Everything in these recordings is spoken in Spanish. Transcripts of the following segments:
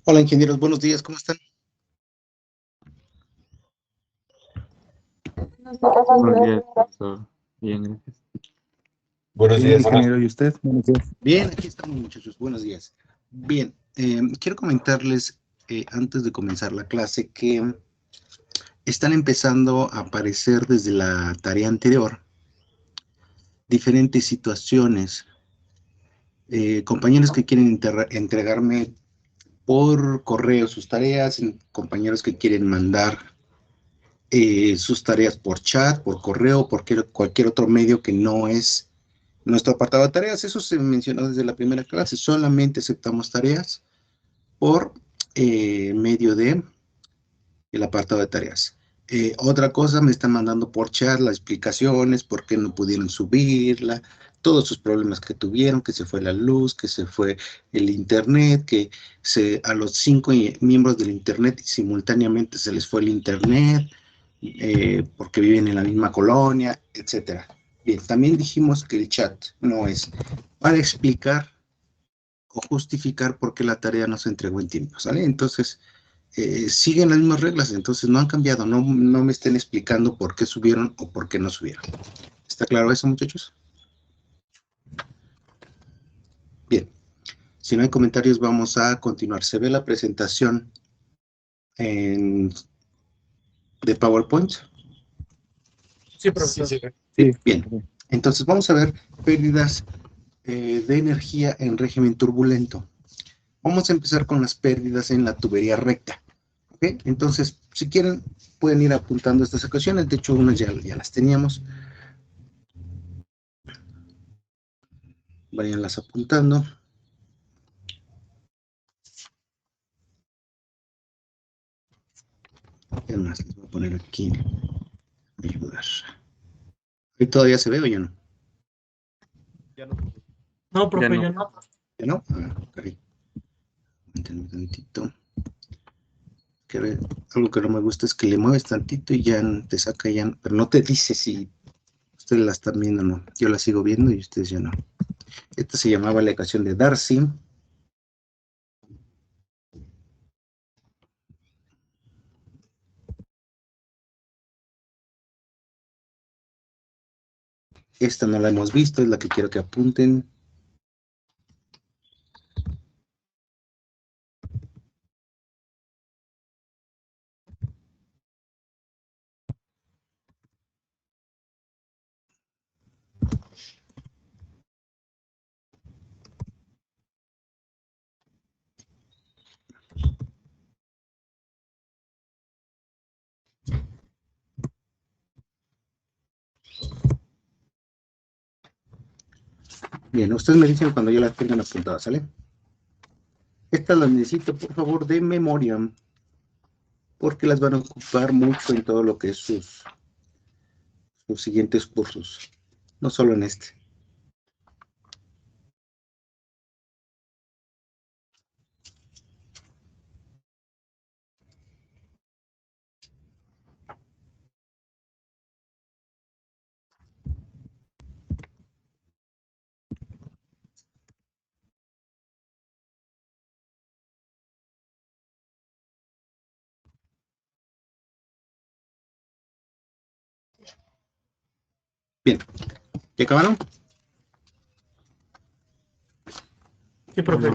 Hola, ingenieros, buenos días, ¿cómo están? Buenos días, profesor. Bien, gracias. Buenos Bien, días. ingeniero, ¿y usted? Buenos días. Bien, aquí estamos, muchachos, buenos días. Bien, quiero comentarles, antes de comenzar la clase, que están empezando a aparecer desde la tarea anterior diferentes situaciones. Compañeros que quieren entregarme por correo sus tareas, compañeros que quieren mandar sus tareas por chat, por correo, por cualquier otro medio que no es nuestro apartado de tareas. Eso se mencionó desde la primera clase. Solamente aceptamos tareas por medio de el apartado de tareas. Otra cosa, me están mandando por chat las explicaciones, por qué no pudieron subirla, todos sus problemas que tuvieron, que se fue la luz, que se fue el internet, que a los 5 miembros del internet simultáneamente se les fue el internet, porque viven en la misma colonia, etcétera. Bien, también dijimos que el chat no es para explicar o justificar por qué la tarea no se entregó en tiempo, ¿sale? Entonces, siguen las mismas reglas, entonces no han cambiado, no me estén explicando por qué subieron o por qué no subieron. ¿Está claro eso, muchachos? Bien, si no hay comentarios, vamos a continuar. ¿Se ve la presentación de PowerPoint? Sí, profesor. Sí. Bien, entonces vamos a ver pérdidas de energía en régimen turbulento. Vamos a empezar con las pérdidas en la tubería recta. ¿Okay? Entonces, si quieren, pueden ir apuntando estas ecuaciones. De hecho, unas ya las teníamos. Váyanlas apuntando. ¿Qué más les voy a poner aquí? Ayudar. ¿Y todavía se ve o ya no? Ya no. No, profe, ya no. ¿Ya no? Ok. Métanme tantito. Que a ver, algo que no me gusta es que le mueves tantito y ya te saca ya, pero no te dice si ustedes la están viendo o no. Yo la sigo viendo y ustedes ya no. Esta se llamaba la ecuación de Darcy. Esta no la hemos visto, es la que quiero que apunten. Bien, ustedes me dicen cuando ya las tengan apuntadas, ¿sale? Estas las necesito, por favor, de memoria, porque las van a ocupar mucho en todo lo que es sus siguientes cursos, no solo en este. Bien, ¿ya acabaron? Sí, profe.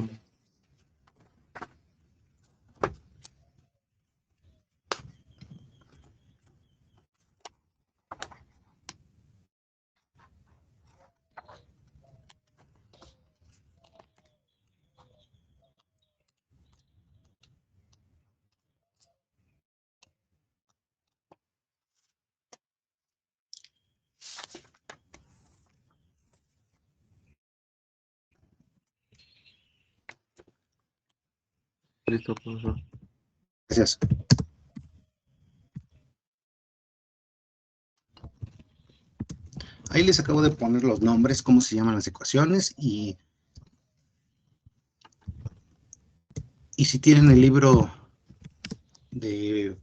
Listo, profesor. Gracias. Ahí les acabo de poner los nombres, cómo se llaman las ecuaciones y si tienen el libro de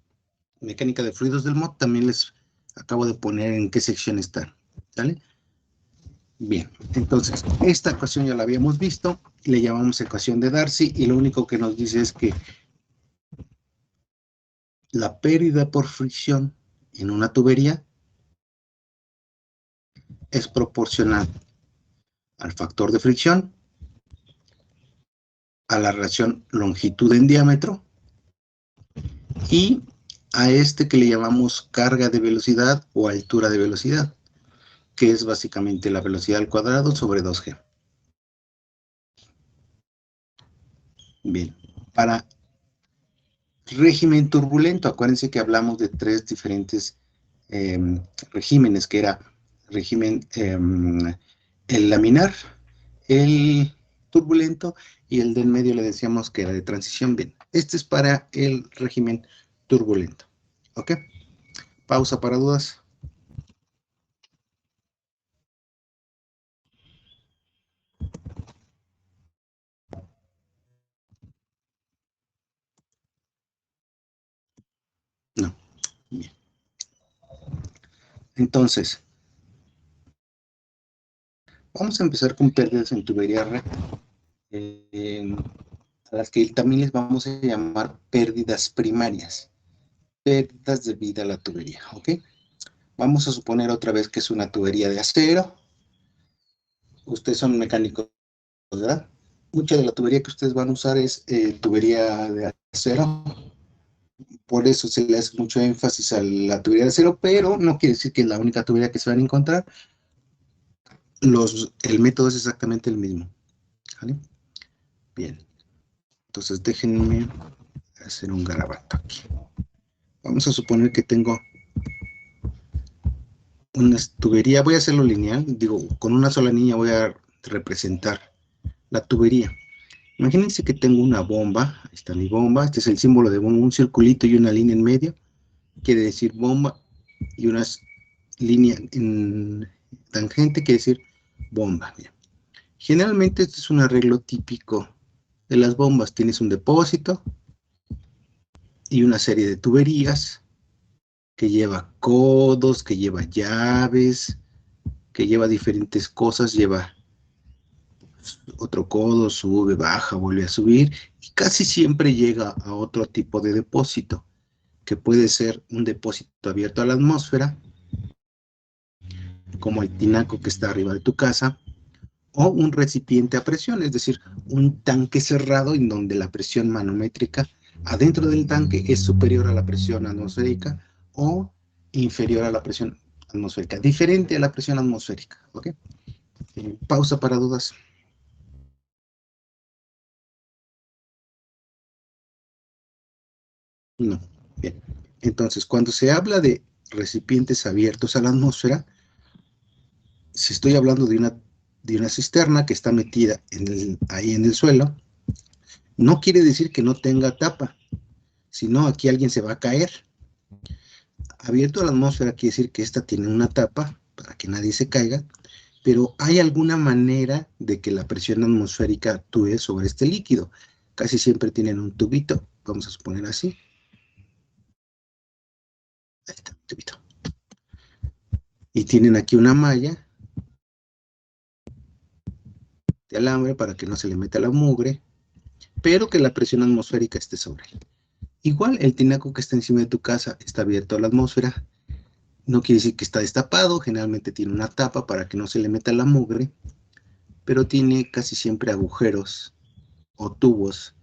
mecánica de fluidos del MOD, también les acabo de poner en qué sección están, ¿sale? Bien, entonces, esta ecuación ya la habíamos visto, le llamamos ecuación de Darcy, y lo único que nos dice es que la pérdida por fricción en una tubería es proporcional al factor de fricción, a la relación longitud en diámetro y a este que le llamamos carga de velocidad o altura de velocidad, que es básicamente la velocidad al cuadrado sobre 2G. Bien, para régimen turbulento, acuérdense que hablamos de 3 diferentes regímenes, que era régimen el laminar, el turbulento y el del medio le decíamos que era de transición. Bien, este es para el régimen turbulento. ¿Ok? Pausa para dudas. No. Bien. Entonces, vamos a empezar con pérdidas en tubería red, a las que también les vamos a llamar pérdidas primarias, pérdidas debidas a la tubería, ¿ok? Vamos a suponer otra vez que es una tubería de acero. Ustedes son mecánicos, ¿verdad? Mucha de la tubería que ustedes van a usar es tubería de acero. Por eso se le hace mucho énfasis a la tubería de acero, pero no quiere decir que es la única tubería que se van a encontrar. El método es exactamente el mismo. ¿Vale? Bien. Entonces déjenme hacer un garabato aquí. Vamos a suponer que tengo una tubería. Voy a hacerlo lineal. Digo, con una sola línea voy a representar la tubería. Imagínense que tengo una bomba. Ahí está mi bomba. Este es el símbolo de bomba. Un circulito y una línea en medio. Quiere decir bomba. Y una línea en tangente quiere decir bomba. Bien. Generalmente este es un arreglo típico de las bombas. Tienes un depósito y una serie de tuberías que lleva codos, que lleva llaves, que lleva diferentes cosas, lleva otro codo, sube, baja, vuelve a subir, y casi siempre llega a otro tipo de depósito, que puede ser un depósito abierto a la atmósfera, como el tinaco que está arriba de tu casa, o un recipiente a presión, es decir, un tanque cerrado en donde la presión manométrica adentro del tanque es superior a la presión atmosférica o inferior a la presión atmosférica, diferente a la presión atmosférica. ¿Ok? Pausa para dudas. No. Bien. Entonces, cuando se habla de recipientes abiertos a la atmósfera, si estoy hablando de una cisterna que está metida ahí en el suelo, no quiere decir que no tenga tapa, sino aquí alguien se va a caer. Abierto a la atmósfera quiere decir que esta tiene una tapa para que nadie se caiga, pero hay alguna manera de que la presión atmosférica actúe sobre este líquido. Casi siempre tienen un tubito, vamos a suponer así. Ahí está, un tubito. Y tienen aquí una malla de alambre para que no se le meta la mugre, pero que la presión atmosférica esté sobre él. Igual el tinaco que está encima de tu casa está abierto a la atmósfera. No quiere decir que está destapado, generalmente tiene una tapa para que no se le meta la mugre, pero tiene casi siempre agujeros o tubos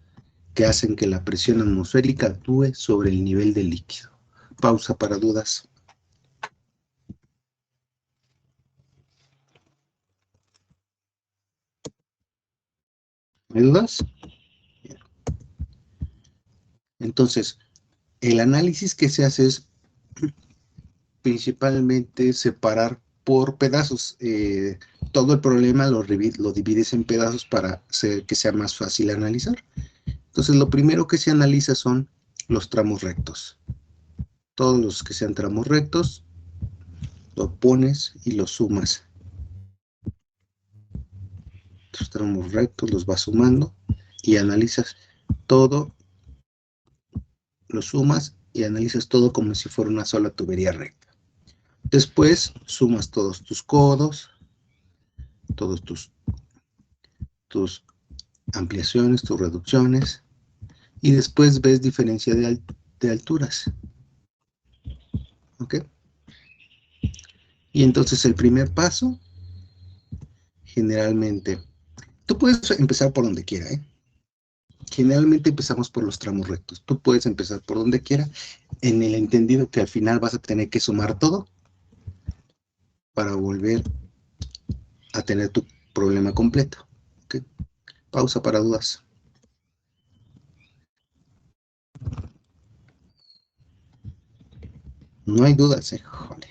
que hacen que la presión atmosférica actúe sobre el nivel del líquido. Pausa para dudas. ¿Hay dudas? Bien. Entonces, el análisis que se hace es principalmente separar por pedazos. Todo el problema lo divides en pedazos para que sea más fácil analizar. Entonces, lo primero que se analiza son los tramos rectos. Todos los que sean tramos rectos, lo pones y los sumas. Los tramos rectos los vas sumando y analizas todo, lo sumas y analizas todo como si fuera una sola tubería recta. Después sumas todos tus codos, todos tus ampliaciones, tus reducciones, y después ves diferencia de alturas. ¿Ok? Y entonces el primer paso, generalmente, tú puedes empezar por donde quiera, ¿eh? Generalmente empezamos por los tramos rectos. Tú puedes empezar por donde quiera, en el entendido que al final vas a tener que sumar todo para volver a tener tu problema completo. ¿Ok? Pausa para dudas. No hay dudas, ¿eh? Joder.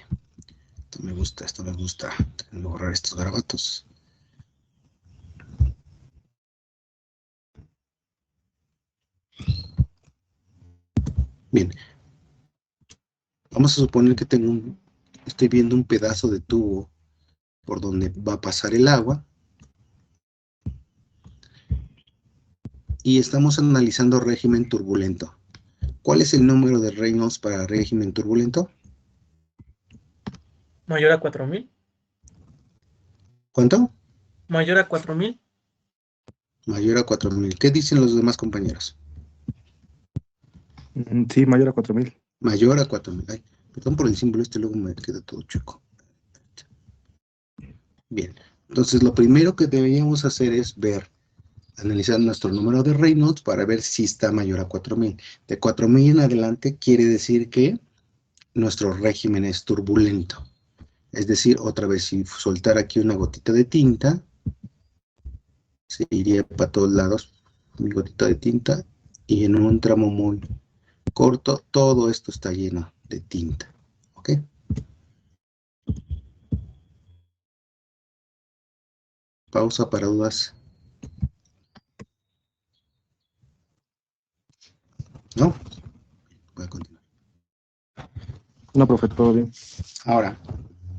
Esto me gusta, esto me gusta. Tengo que borrar estos garabatos. Bien. Vamos a suponer que estoy viendo un pedazo de tubo por donde va a pasar el agua y estamos analizando régimen turbulento. ¿Cuál es el número de Reynolds para régimen turbulento? Mayor a 4000. ¿Cuánto? Mayor a 4000. Mayor a 4000. ¿Qué dicen los demás compañeros? Sí, mayor a 4000. Mayor a 4000. Ay, perdón por el símbolo, luego me queda todo chueco. Bien, entonces lo primero que deberíamos hacer es analizar nuestro número de Reynolds para ver si está mayor a 4000. De 4000 en adelante quiere decir que nuestro régimen es turbulento. Es decir, otra vez, si soltara aquí una gotita de tinta, se iría para todos lados mi gotita de tinta y en un tramo muy corto, todo esto está lleno de tinta. ¿Ok? Pausa para dudas. ¿No? Voy a continuar. No, profe, todo bien. Ahora,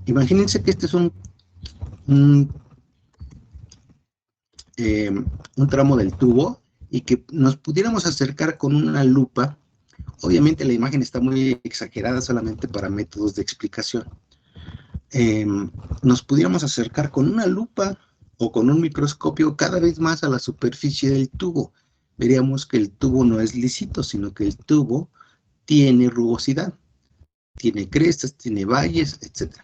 imagínense que este es un tramo del tubo y que nos pudiéramos acercar con una lupa. Obviamente la imagen está muy exagerada solamente para métodos de explicación. Nos pudiéramos acercar con una lupa o con un microscopio cada vez más a la superficie del tubo. Veríamos que el tubo no es lisito, sino que el tubo tiene rugosidad, tiene crestas, tiene valles, etc.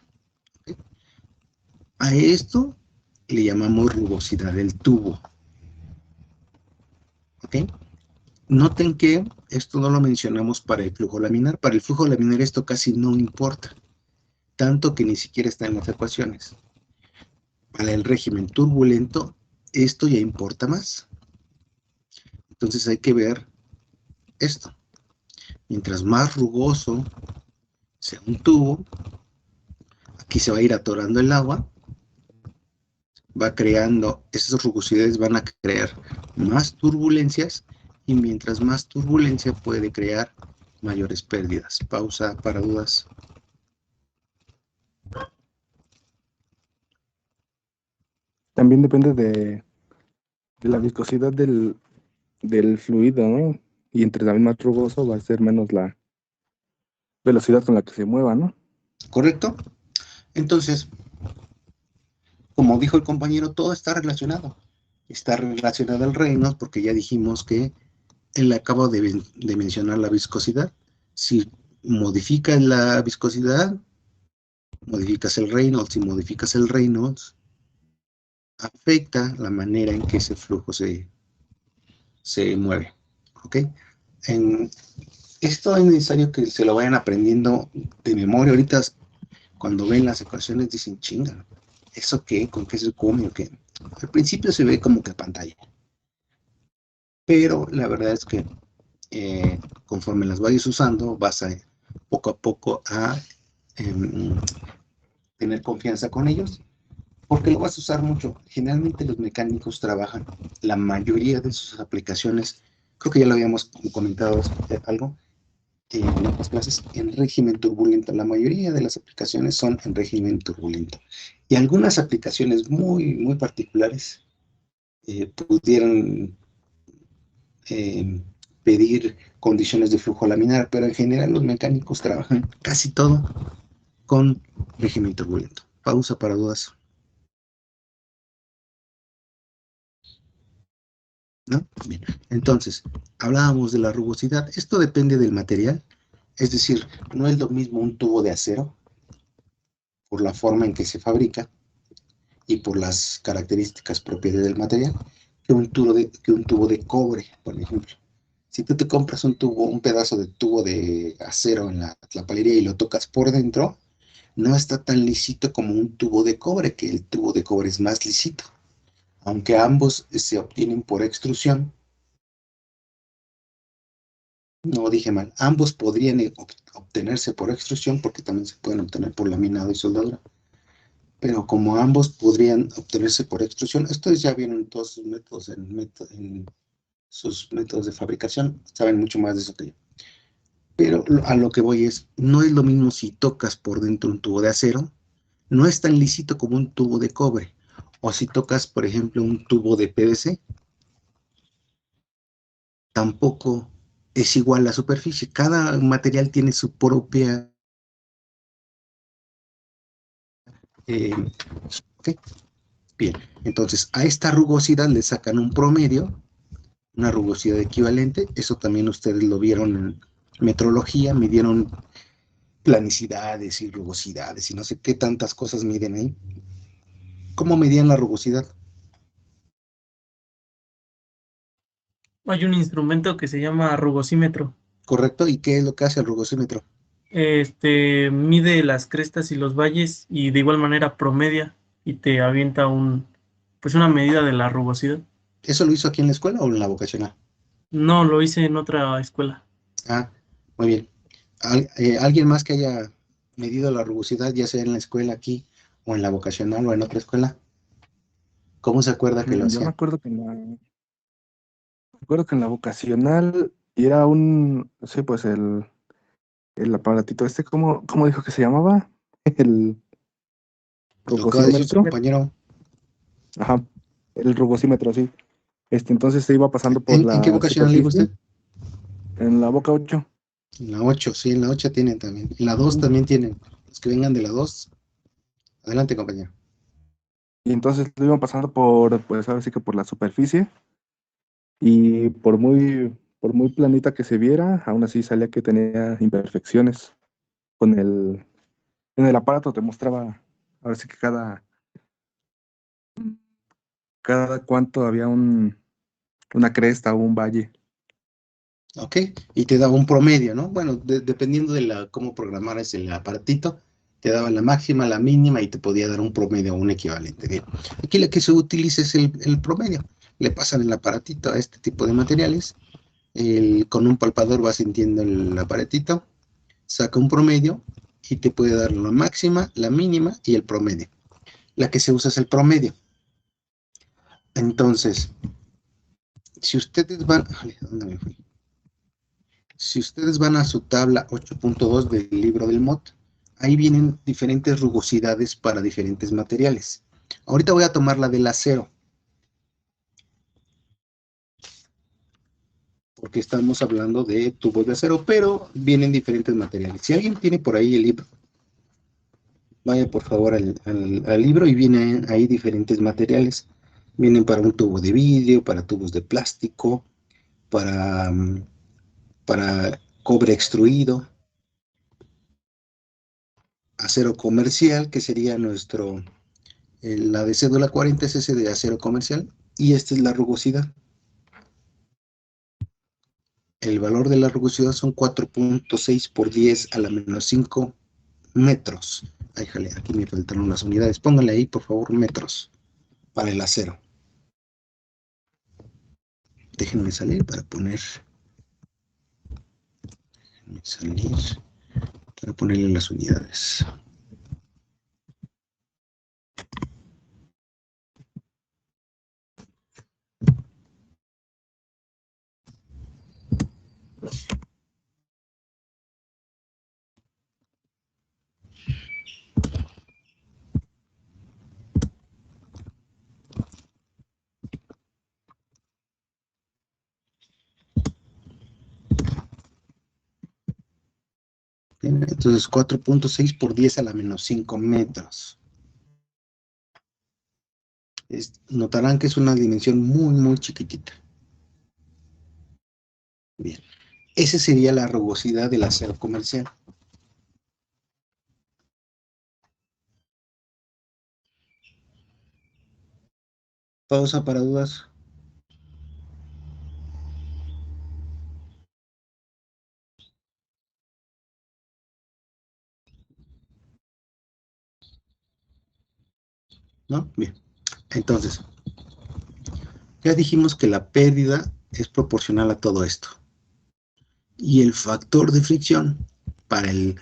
¿Okay? A esto le llamamos rugosidad del tubo. ¿Ok? Noten que esto no lo mencionamos para el flujo laminar. Para el flujo laminar esto casi no importa, tanto que ni siquiera está en las ecuaciones. Para el régimen turbulento, esto ya importa más. Entonces hay que ver esto. Mientras más rugoso sea un tubo, aquí se va a ir atorando el agua, va creando, esas rugosidades van a crear más turbulencias y mientras más turbulencia puede crear mayores pérdidas. Pausa para dudas. También depende de la viscosidad del fluido, ¿no? Y entre también más rugoso va a ser menos la velocidad con la que se mueva, ¿no? ¿Correcto? Entonces, como dijo el compañero, todo está relacionado. Está relacionado al Reynolds porque ya dijimos que él acaba de mencionar la viscosidad. Si modificas la viscosidad, modificas el Reynolds. Si modificas el Reynolds, afecta la manera en que ese flujo se mueve. ¿Ok? Esto es necesario que se lo vayan aprendiendo de memoria. Ahorita, cuando ven las ecuaciones, dicen, chinga, ¿eso qué? ¿Con qué se come o qué? Al principio se ve como que pantalla. Pero la verdad es que conforme las vayas usando, vas a poco a poco a tener confianza con ellos, porque lo vas a usar mucho. Generalmente los mecánicos trabajan, la mayoría de sus aplicaciones, creo que ya lo habíamos comentado algo en otras clases, en régimen turbulento. La mayoría de las aplicaciones son en régimen turbulento. Y algunas aplicaciones muy, muy particulares pudieran pedir condiciones de flujo laminar, pero en general los mecánicos trabajan casi todo con régimen turbulento. Pausa para dudas. ¿no? Bien, entonces, hablábamos de la rugosidad. Esto depende del material, es decir, no es lo mismo un tubo de acero, por la forma en que se fabrica y por las características propias del material, que un tubo de cobre, por ejemplo. Si tú te compras un pedazo de tubo de acero en la palería y lo tocas por dentro, no está tan lisito como un tubo de cobre, que el tubo de cobre es más lisito. Aunque ambos se obtienen por extrusión, no dije mal, ambos podrían obtenerse por extrusión porque también se pueden obtener por laminado y soldadura. Pero como ambos podrían obtenerse por extrusión, estos ya vienen todos sus métodos en sus métodos de fabricación, saben mucho más de eso que yo. Pero a lo que voy es, no es lo mismo si tocas por dentro un tubo de acero, no es tan lícito como un tubo de cobre. O si tocas, por ejemplo, un tubo de PVC, tampoco es igual la superficie. Cada material tiene su propia... ¿ok? Bien, entonces a esta rugosidad le sacan un promedio, una rugosidad equivalente. Eso también ustedes lo vieron en metrología, midieron planicidades y rugosidades y no sé qué tantas cosas miden ahí. ¿Cómo medían la rugosidad? Hay un instrumento que se llama rugosímetro. ¿Correcto? ¿Y qué es lo que hace el rugosímetro? Mide las crestas y los valles y de igual manera promedia y te avienta pues una medida de la rugosidad. ¿Eso lo hizo aquí en la escuela o en la vocacional? No, lo hice en otra escuela. Ah, muy bien. ¿Alguien más que haya medido la rugosidad, ya sea en la escuela aquí o en la vocacional o en otra escuela? ¿Cómo se acuerda que lo Yo me hacían? acuerdo que en la vocacional era sí, pues el aparatito este, ¿cómo dijo que se llamaba? El Lo acaba de decir su rugosímetro. compañero. Ajá, el rugosímetro, sí. Entonces se iba pasando por ¿En qué la vocacional iba superficie usted? en la boca 8. En la 8, sí, en la 8 tienen también. En la 2 también tienen. Los que vengan de la 2. Adelante, compañero. Y entonces lo iban pasando pues ahora sí que por la superficie. Y por muy planita que se viera, aún así salía que tenía imperfecciones. En el aparato te mostraba, ahora sí que cada cuánto había una cresta o un valle. Ok, y te daba un promedio, ¿no? Bueno, dependiendo de cómo programaras el aparatito, te daba la máxima, la mínima y te podía dar un promedio o un equivalente. Bien, aquí lo que se utiliza es el promedio. Le pasan el aparatito a este tipo de materiales, con un palpador va sintiendo el aparatito, saca un promedio y te puede dar la máxima, la mínima y el promedio. La que se usa es el promedio. Entonces, si ustedes van... ¿Dónde me fui? Si ustedes van a su tabla 8.2 del libro del MOT, ahí vienen diferentes rugosidades para diferentes materiales. Ahorita voy a tomar la del acero, porque estamos hablando de tubos de acero, pero vienen diferentes materiales. Si alguien tiene por ahí el libro, vaya por favor al libro y vienen ahí diferentes materiales. Vienen para un tubo de vidrio, para tubos de plástico, para, para cobre extruido, acero comercial, que sería la de cédula 40 es ese de acero comercial, y esta es la rugosidad. El valor de la rugosidad son 4.6 por 10 a la menos 5 metros. Ay, jale, aquí me faltan unas unidades. Pónganle ahí, por favor, metros para el acero. Déjenme salir para poner. Déjenme salir para ponerle las unidades. Bien, entonces 4.6 por 10 a la menos 5 metros. Notarán que es una dimensión muy, muy chiquitita. Bien, esa sería la rugosidad del acero comercial. Pausa para dudas. ¿No? Bien, entonces, ya dijimos que la pérdida es proporcional a todo esto. Y el factor de fricción para el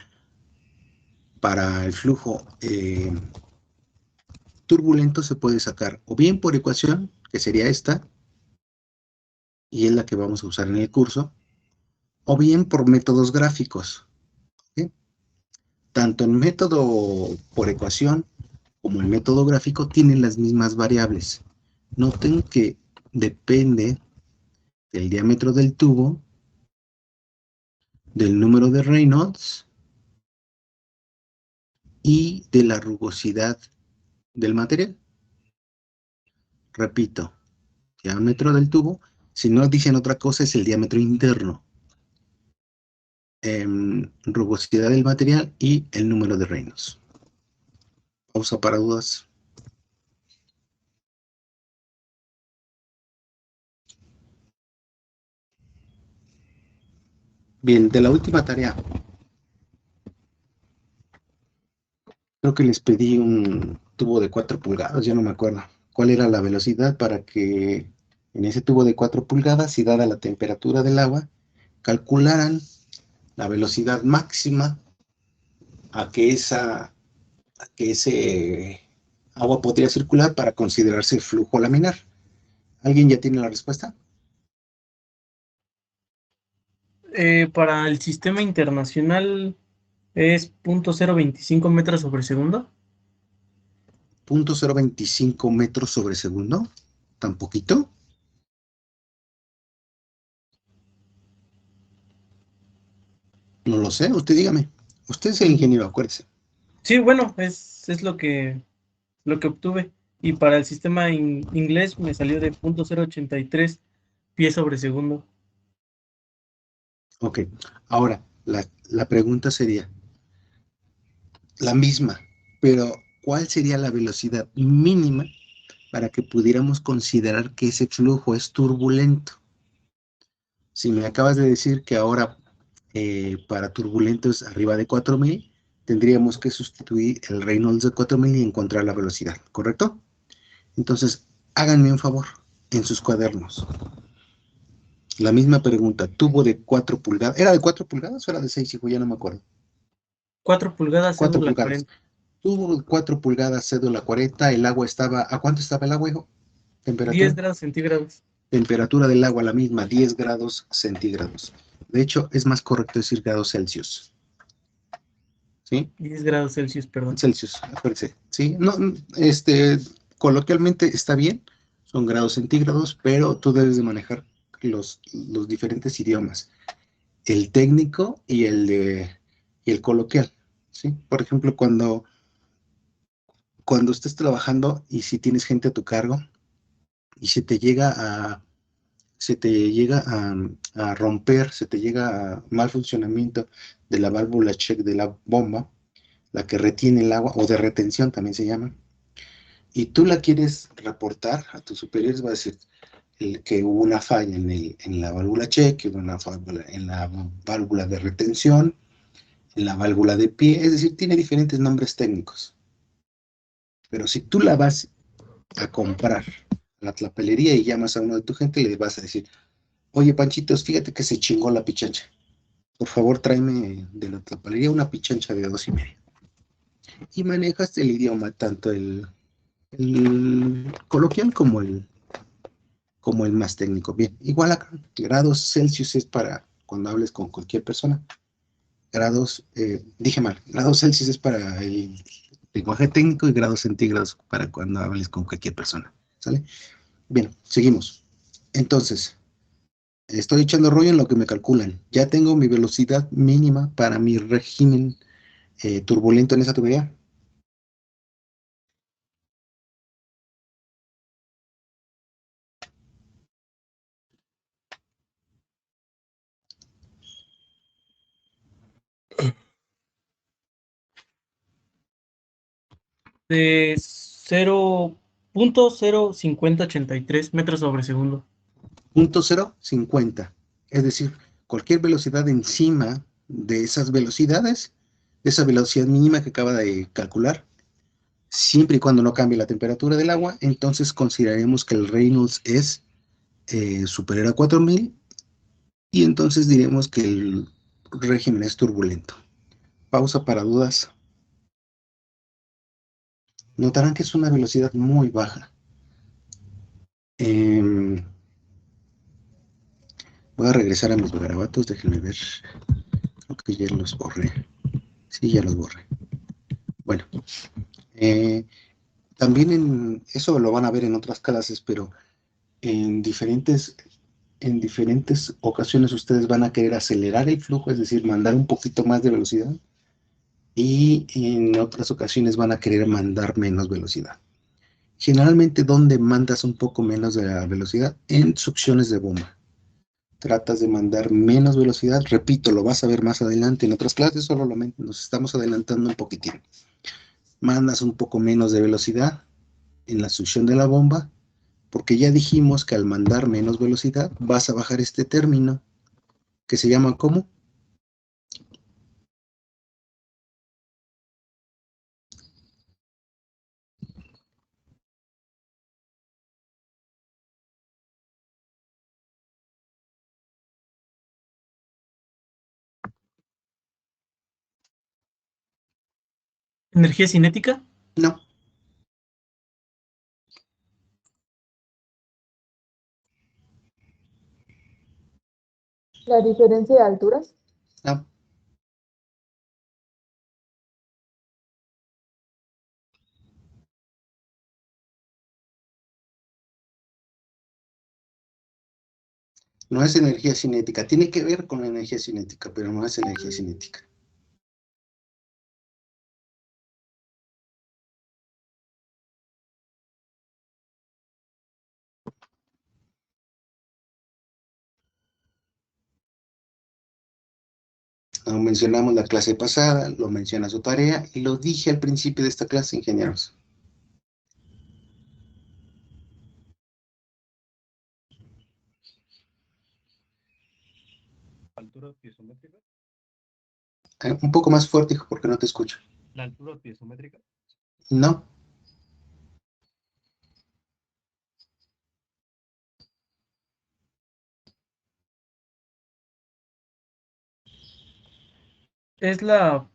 flujo turbulento se puede sacar o bien por ecuación, que sería esta, y es la que vamos a usar en el curso, o bien por métodos gráficos. ¿Sí? Tanto el método por ecuación como el método gráfico tienen las mismas variables. Noten que depende del diámetro del tubo, del número de Reynolds y de la rugosidad del material. Repito, diámetro del tubo, si no dicen otra cosa, es el diámetro interno, rugosidad del material y el número de Reynolds. Pausa para dudas. Bien, de la última tarea, creo que les pedí un tubo de 4 pulgadas, ya no me acuerdo cuál era la velocidad para que en ese tubo de 4 pulgadas y dada la temperatura del agua, calcularan la velocidad máxima a que, ese agua podría circular para considerarse flujo laminar. ¿Alguien ya tiene la respuesta? Para el sistema internacional es 0.025 metros sobre segundo. 0.025 metros sobre segundo. ¿Tan poquito? No lo sé, usted dígame. Usted es el ingeniero, acuérdese. Sí, bueno, es lo que obtuve. Y para el sistema inglés me salió de 0.083 pies sobre segundo. Ok, ahora la pregunta sería la misma, pero ¿cuál sería la velocidad mínima para que pudiéramos considerar que ese flujo es turbulento? Si me acabas de decir que ahora para turbulentos arriba de 4000, tendríamos que sustituir el Reynolds de 4000 y encontrar la velocidad, ¿correcto? Entonces, háganme un favor en sus cuadernos. La misma pregunta, tubo de 4 pulgadas. ¿Era de 4 pulgadas o era de 6, hijo? Ya no me acuerdo. 4 pulgadas, 4 cédula pulgadas. 40. Tubo de 4 pulgadas, cédula 40. El agua estaba. ¿A cuánto estaba el agua, hijo? 10 Temperatura. grados centígrados. Temperatura del agua la misma, 10 grados centígrados. De hecho, es más correcto decir grados Celsius. ¿Sí? 10 grados Celsius, perdón. Celsius, acuérdense. ¿Sí? No, coloquialmente está bien, son grados centígrados, pero tú debes de manejar los diferentes idiomas, el técnico y el coloquial. ¿Sí? Por ejemplo, cuando estés trabajando y si tienes gente a tu cargo y se te llega a romper, se te llega a mal funcionamiento de la válvula check de la bomba, la que retiene el agua, o de retención también se llama, y tú la quieres reportar a tus superiores, va a decir que hubo una falla en la válvula check, que hubo una falla en la válvula de retención, en la válvula de pie, es decir, tiene diferentes nombres técnicos. Pero si tú la vas a comprar a la papelería y llamas a uno de tu gente, le vas a decir, oye, Panchitos, fíjate que se chingó la pichancha. Por favor, tráeme de la papelería una pichancha de 2,5. Y manejas el idioma, tanto el coloquial como el más técnico. Bien, igual acá, grados Celsius es para cuando hables con cualquier persona. Dije mal, grados Celsius es para el lenguaje técnico y grados centígrados para cuando hables con cualquier persona. ¿Sale? Bien, seguimos. Entonces, estoy echando rollo en lo que me calculan. Ya tengo mi velocidad mínima para mi régimen turbulento en esa tubería. de 0.05083 metros sobre segundo. 0.050. Es decir, cualquier velocidad encima de esas velocidades, de esa velocidad mínima que acaba de calcular, siempre y cuando no cambie la temperatura del agua, entonces consideraremos que el Reynolds es superior a 4000 y entonces diremos que el régimen es turbulento. Pausa para dudas. Notarán que es una velocidad muy baja. Voy a regresar a mis garabatos, déjenme ver. Creo que ya los borré. Sí, ya los borré. Bueno, también eso lo van a ver en otras clases, pero en diferentes ocasiones ustedes van a querer acelerar el flujo, es decir, mandar un poquito más de velocidad, y en otras ocasiones van a querer mandar menos velocidad. Generalmente, ¿dónde mandas un poco menos de la velocidad? En succiones de bomba. Tratas de mandar menos velocidad, repito, lo vas a ver más adelante en otras clases, solo nos estamos adelantando un poquitín. Mandas un poco menos de velocidad en la succión de la bomba, porque ya dijimos que al mandar menos velocidad vas a bajar este término que se llama ¿cómo? ¿Energía cinética? No, La diferencia de alturas. no. No es energía cinética, tiene que ver con la energía cinética, pero no es energía cinética. Lo mencionamos la clase pasada, lo menciona su tarea y lo dije al principio de esta clase, ingenieros. ¿Altura piezométrica? Un poco más fuerte, hijo, porque no te escucho. ¿La altura piezométrica? No, ¿Es la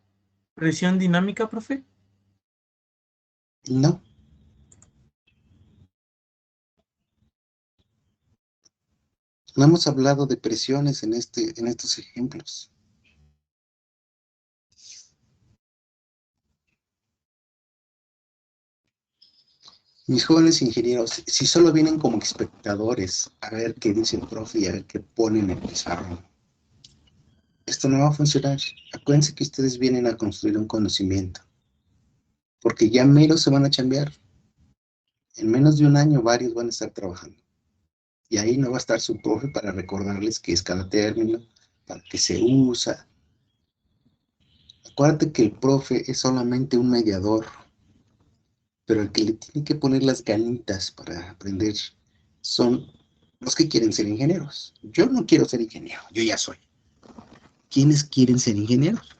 presión dinámica, profe? no. No hemos hablado de presiones en estos ejemplos. Mis jóvenes ingenieros, si solo vienen como espectadores a ver qué dice el profe y a ver qué pone en el pizarrón, esto no va a funcionar. Acuérdense que ustedes vienen a construir un conocimiento, porque ya mero se van a chambear. En menos de un año varios van a estar trabajando. Y ahí no va a estar su profe para recordarles qué es cada término, para qué se usa. Acuérdate que el profe es solamente un mediador, pero el que le tiene que poner las ganitas para aprender son los que quieren ser ingenieros. Yo no quiero ser ingeniero, yo ya soy. ¿Quiénes quieren ser ingenieros?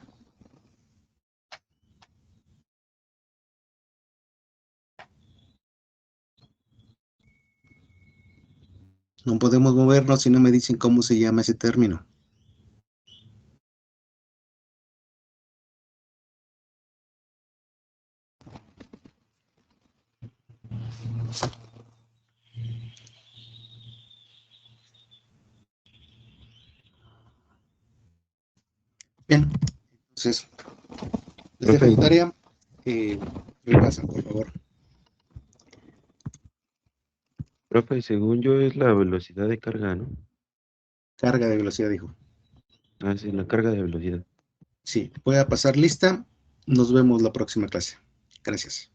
No podemos movernos si no me dicen cómo se llama ese término. Bien, entonces, les dejo Profe, la tarea. Repasen, por favor. profe, según yo es la velocidad de carga, ¿no? Carga de velocidad, dijo. Ah, sí, la carga de velocidad. Sí, voy a pasar lista. Nos vemos la próxima clase. Gracias.